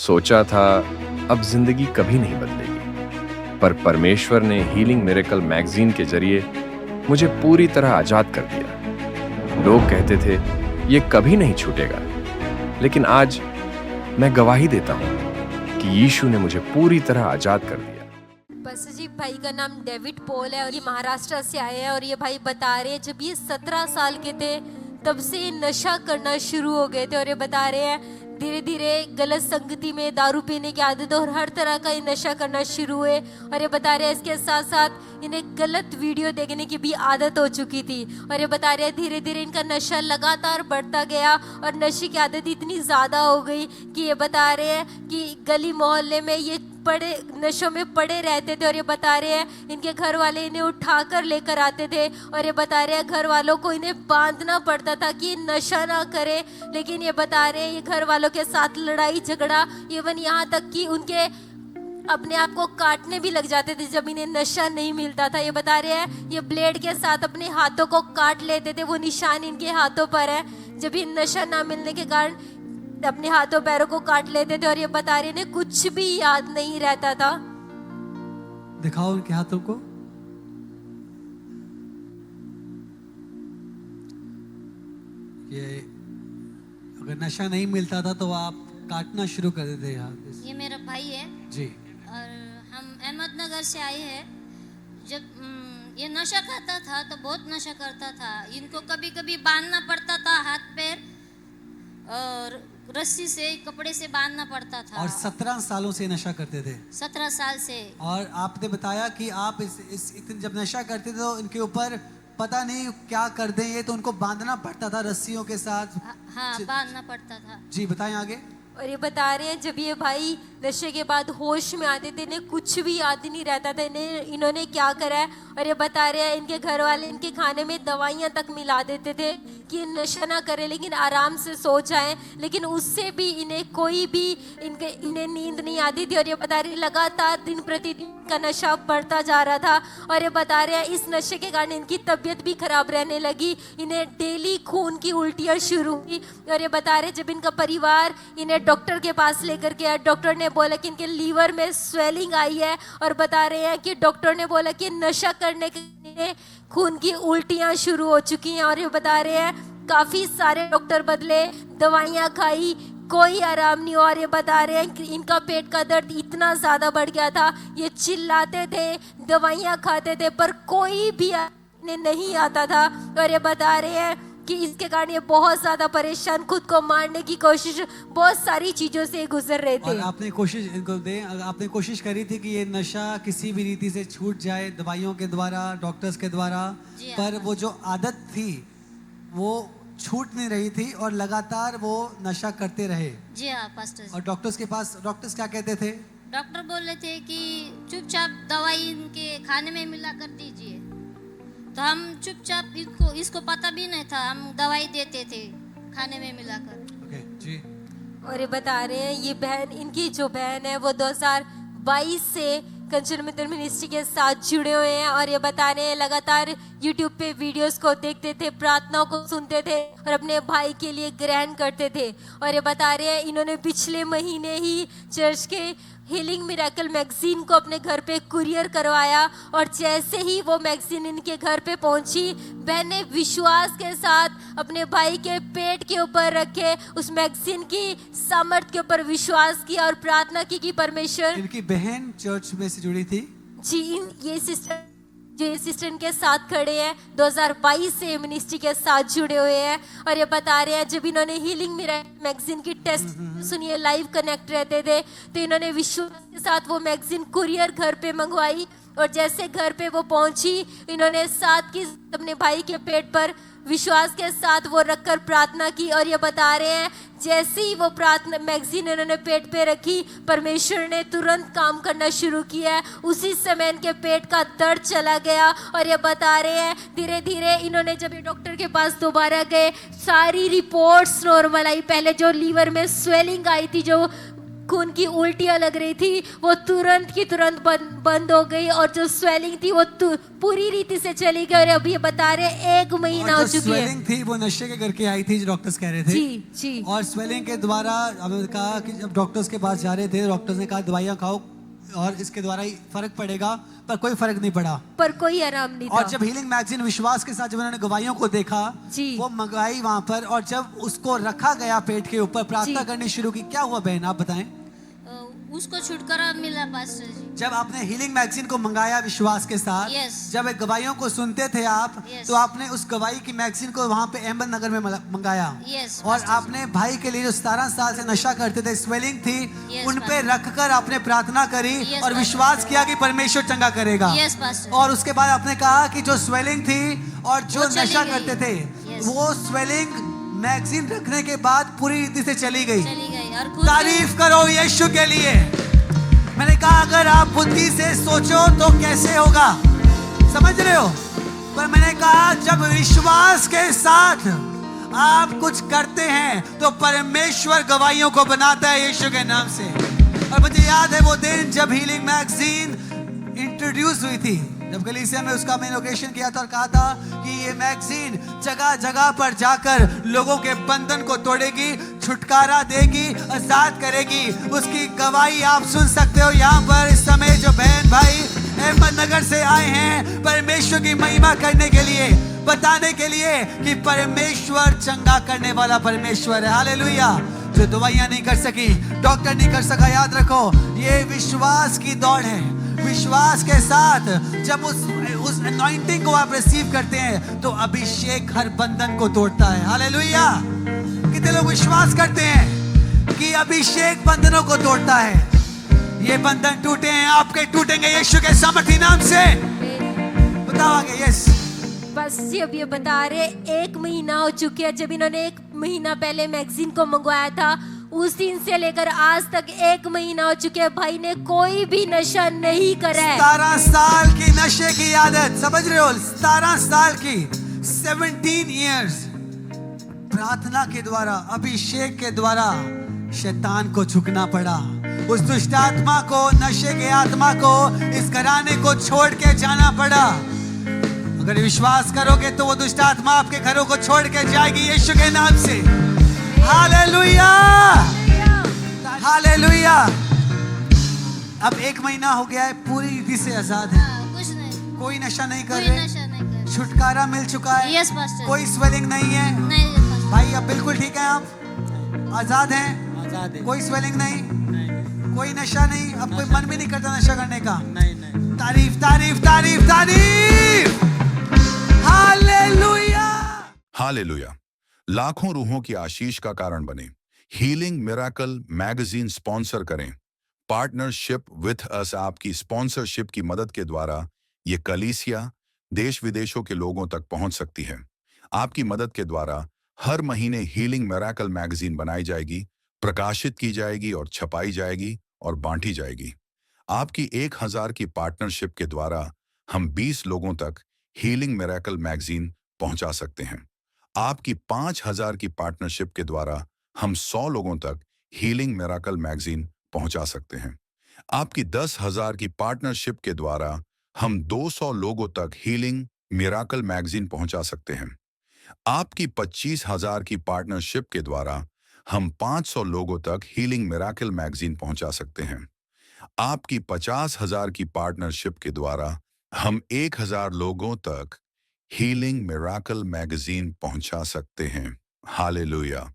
सोचा था अब जिंदगी कभी नहीं बदलेगी, पर परमेश्वर ने हीलिंग मिरेकल मैगजीन के जरिए मुझे पूरी तरह आजाद कर दिया। लोग कहते थे ये कभी नहीं छूटेगा, लेकिन आज मैं गवाही देता हूँ कि यीशु ने मुझे पूरी तरह आजाद कर दिया। बस जी, भाई का नाम डेविड पॉल है और ये महाराष्ट्र से आए हैं। और ये भाई बता रहे हैं जब ये 17 साल के थे तब से ये नशा करना शुरू हो गए थे। और ये बता रहे हैं धीरे धीरे गलत संगति में, दारू पीने की आदत और हर तरह का ये नशा करना शुरू हुए। और ये बता रहे हैं इसके साथ साथ इन्हें गलत वीडियो देखने की भी आदत हो चुकी थी। और ये बता रहे हैं धीरे धीरे इनका नशा लगातार बढ़ता गया और नशे की आदत इतनी ज़्यादा हो गई कि ये बता रहे हैं कि गली मोहल्ले में ये पड़े नशों में पड़े रहते थे। और ये बता रहे हैं इनके घर वाले इन्हें उठाकर लेकर आते थे। और ये बता रहे हैं घर वालों को इन्हें बांधना पड़ता था कि नशा ना करे। लेकिन ये बता रहे हैं ये घर वालों के साथ लड़ाई झगड़ा, इवन यहाँ तक कि उनके अपने आप को काटने भी लग जाते थे जब इन्हें नशा नहीं मिलता था। ये बता रहे हैं ये ब्लेड के साथ अपने हाथों को काट लेते थे। वो निशान इनके हाथों पर है, जब ये नशा ना मिलने के कारण अपने हाथों पैरों को काट लेते थे। और ये बता रहे ने कुछ भी याद नहीं रहता था। दिखाओ उनके हाथों को। ये अगर नशा नहीं मिलता था तो आप काटना शुरू कर देते हाथ। ये मेरा भाई है जी। और हम अहमदनगर से आए हैं। जब ये नशा खाता था तो बहुत नशा करता था। इनको कभी कभी बांधना पड़ता था हाथ पैर, और रस्सी से कपड़े से बांधना पड़ता था। और 17 सालों से नशा करते थे। 17 साल से। और आपने बताया कि आप जब नशा करते थे तो इनके ऊपर पता नहीं क्या कर दें ये, तो उनको बांधना पड़ता था रस्सियों के साथ। हाँ, बांधना पड़ता था। जी बताएं आगे। और ये बता रहे हैं जब ये भाई नशे के बाद होश में आते थे इन्हें कुछ भी याद नहीं रहता था इन्होंने क्या करा है। और ये बता रहे हैं इनके घर वाले इनके खाने में दवाइयाँ तक मिला देते थे कि नशा ना करें लेकिन आराम से सो जाएं, लेकिन उससे भी इन्हें कोई भी इन्हें नींद नहीं आती थी। और ये बता रहे लगातार दिन प्रतिदिन का नशा बढ़ता जा रहा था। और ये बता रहे हैं इस नशे के कारण इनकी तबीयत भी खराब रहने लगी। इन्हें डेली खून की उल्टियाँ शुरू हुई। और ये बता रहे जब इनका परिवार इन्हें डॉक्टर के पास लेकर गया, डॉक्टर ने बोला कि इनके लीवर में स्वेलिंग आई है। और बता रहे हैं कि डॉक्टर ने बोला कि नशा करने के खून की उल्टियाँ शुरू हो चुकी हैं। और ये बता रहे हैं काफ़ी सारे डॉक्टर बदले, दवाइयाँ खाई, कोई आराम नहीं। और ये बता रहे हैं कि इनका पेट का दर्द इतना ज़्यादा बढ़ गया था, ये चिल्लाते थे, दवाइयाँ खाते थे, पर कोई भी इन्हें नहीं आता था। और ये बता रहे हैं कि इसके कारण ये बहुत ज़्यादा परेशान, खुद को मारने की कोशिश, बहुत सारी चीज़ों से गुजर रहे थे। और आपने कोशिश करी थी कि ये नशा किसी भी रीति से छूट जाए, दवाइयों के द्वारा, डॉक्टर्स के द्वारा, पर वो जो आदत थी वो छूट नहीं रही थी और लगातार वो नशा करते रहे। जी हाँ पास्टर जी। और डॉक्टर्स क्या कहते थे? डॉक्टर बोल रहे थे कि चुपचाप दवाई इनके खाने में मिला कर दीजिए। तो हम चुपचाप इसको पता भी नहीं था, हम दवाई देते थे खाने में मिलाकर। ओके जी। और ये बता रहे हैं ये बहन, इनकी जो बहन है वो 2022 से कंचन मित्र मिनिस्ट्री के साथ जुड़े हुए हैं। और ये बता रहे हैं लगातार यूट्यूब पे वीडियोस को देखते थे, प्रार्थनाओं को सुनते थे और अपने भाई के लिए ग्रहण करते थे। और ये बता रहे हैं इन्होंने पिछले महीने ही चर्च के हीलिंग मिरेकल मैगजीन को अपने घर पे कुरियर करवाया। और जैसे ही वो मैगजीन इनके घर पे पहुंची, बहन ने विश्वास के साथ अपने भाई के पेट के ऊपर रखे उस मैगजीन की सामर्थ्य के ऊपर विश्वास किया और प्रार्थना की कि परमेश्वर। इनकी बहन चर्च में से जुड़ी थी जी। ये सिस्टर जो असिस्टेंट के साथ खड़े हैं 2022 से मिनिस्ट्री के साथ जुड़े हुए हैं। और ये बता रहे हैं जब इन्होंने हीलिंग मिरेकल मैगजीन की टेस्ट सुनिए, लाइव कनेक्ट रहते थे, तो इन्होंने विश्वास के साथ वो मैगजीन कुरियर घर पे मंगवाई। और जैसे घर पे वो पहुंची, इन्होंने साथ की अपने भाई के पेट पर विश्वास के साथ वो रखकर प्रार्थना की। और ये बता रहे हैं जैसे ही वो प्रार्थना मैगजीन इन्होंने पेट पे रखी, परमेश्वर ने तुरंत काम करना शुरू किया। उसी समय इनके पेट का दर्द चला गया। और ये बता रहे हैं धीरे धीरे इन्होंने जब ये डॉक्टर के पास दोबारा गए, सारी रिपोर्ट्स नॉर्मल आई। पहले जो लीवर में स्वेलिंग आई थी, जो खून की उल्टियाँ लग रही थी वो तुरंत की तुरंत बंद हो गई, और जो स्वेलिंग थी वो पूरी रीति से चली गई। और अभी ये बता रहे 1 महीना हो और जो चुकी है। स्वेलिंग थी वो नशे के करके आई थी, जो डॉक्टर्स कह रहे थे। जी जी और स्वेलिंग के द्वारा हमने कहा कि जब डॉक्टर्स के पास जा रहे थे, डॉक्टर्स ने कहा दवाइयाँ खाओ और इसके द्वारा ही फर्क पड़ेगा, पर कोई फर्क नहीं पड़ा। पर कोई आराम नहीं था। और जब हीलिंग मैगजीन विश्वास के साथ जब उन्होंने गवाहियों को देखा, जी। वो मंगाई वहां पर, और जब उसको रखा गया पेट के ऊपर, प्रार्थना जी। करनी शुरू की, क्या हुआ बहन आप बताएं? उसको छुटकारा मिला पास्टर जी। जब आपने हीलिंग मैगजीन को मंगाया विश्वास के साथ, Yes. जब एक गवाहियों को सुनते थे आप, Yes. तो आपने उस गवाही की मैगजीन को वहां पे अहमदनगर में मंगाया। Yes, और Pastor आपने भाई के लिए जो 17 साल से नशा करते थे, स्वेलिंग थी, Yes, उन पे Pastor. रखकर आपने प्रार्थना करी Yes, और Pastor. विश्वास किया कि परमेश्वर चंगा करेगा। Yes, Pastor. और उसके बाद आपने कहा कि जो स्वेलिंग थी और जो वो चली नशा गई। करते थे, Yes. वो स्वेलिंग मैगजीन रखने के बाद पूरी रीति से चली गई। चली गई और खुद तारीफ करो यीशु के लिए। मैंने कहा अगर आप बुद्धि से सोचो तो कैसे होगा, समझ रहे हो? पर मैंने कहा जब विश्वास के साथ आप कुछ करते हैं तो परमेश्वर गवाहियों को बनाता है यीशु के नाम से। और मुझे याद है वो दिन जब हीलिंग मैगजीन इंट्रोड्यूस हुई थी, जब कलीसिया में उसका मैं इनॉग्रेशन किया था और कहा था कि ये मैगजीन जगह जगह पर जाकर लोगों के बंधन को तोड़ेगी, छुटकारा देगी, आजाद करेगी। उसकी गवाही आप सुन सकते हो यहाँ पर इस समय। जो बहन भाई अहमदनगर से आए हैं परमेश्वर की महिमा करने के लिए, बताने के लिए कि परमेश्वर चंगा करने वाला परमेश्वर है। हालेलुया। जो दवाइयां नहीं कर सकी, डॉक्टर नहीं कर सका, याद रखो ये विश्वास की दौड़ है। विश्वास के साथ जब उस अनॉइंटिंग को आप रिसीव करते हैं तो अभिषेक हर बंधन को तोड़ता है। हालेलुया। कितने लोग विश्वास करते हैं कि अभिषेक बंधनों को तोड़ता है? ये बंधन टूटे हैं, आपके टूटेंगे यीशु के सामर्थी नाम से। बताओ आगे। यस। बस जब ये बता रहे 1 महीना हो चुके हैं, जब इन्होंने 1 महीना पहले मैगजीन को मंगवाया था, उस दिन से लेकर आज तक 1 महीना हो चुके हैं, भाई ने कोई भी नशा नहीं करा है। 17 साल की नशे की आदत, समझ रहे हो? 17 साल की, 17 इयर्स प्रार्थना के द्वारा, अभिषेक के द्वारा शैतान को झुकना पड़ा। उस दुष्ट आत्मा को, नशे के आत्मा को, इस घराने को छोड़ के जाना पड़ा। अगर विश्वास करोगे तो वो दुष्ट आत्मा आपके घरों को छोड़ के जाएगी यीशु के नाम से। हालेलुया। हालेलुया। अब 1 महीना हो गया है, पूरी रीति से आजाद है, कुछ नहीं, कोई नशा नहीं कर कोई रहे, नशा नहीं कर। छुटकारा मिल चुका है। Yes, Pastor. कोई स्वेलिंग नहीं है नहीं पास्टर। भाई, अब बिल्कुल ठीक है, आप आजाद हैं, आजाद है। कोई स्वेलिंग नहीं, नहीं, कोई नशा नहीं, अब कोई मन भी नहीं करता नशा करने का। नहीं, नहीं। तारीफ तारीफ तारीफ तारीफ। हालेलुया। हालेलुया। लाखों रूहों की आशीष का कारण बने। हीलिंग मिरेकल मैगजीन स्पॉन्सर करें। पार्टनरशिप विथ अस आपकी स्पॉन्सरशिप की मदद के द्वारा ये कलीसिया देश विदेशों के लोगों तक पहुंच सकती है। आपकी मदद के द्वारा हर महीने हीलिंग मिरेकल मैगजीन बनाई जाएगी, प्रकाशित की जाएगी और छपाई जाएगी और बांटी जाएगी। आपकी 1000 की पार्टनरशिप के द्वारा हम 20 लोगों तक हीलिंग मिरेकल मैगजीन पहुंचा सकते हैं। आपकी 5000 की पार्टनरशिप के द्वारा हम 100 लोगों तक हीलिंग मिरेकल मैगजीन पहुंचा सकते हैं। आपकी 10,000 की पार्टनरशिप के द्वारा हम 200 लोगों तक हीलिंग मिरेकल मैगजीन पहुंचा सकते हैं। आपकी 25,000 की पार्टनरशिप के द्वारा हम 500 लोगों तक हीलिंग मिरेकल मैगजीन पहुंचा सकते हैं। आपकी 50,000 की पार्टनरशिप के द्वारा हम 1,000 लोगों तक हीलिंग मिरेकल मैगजीन पहुंचा सकते हैं। हालेलुया।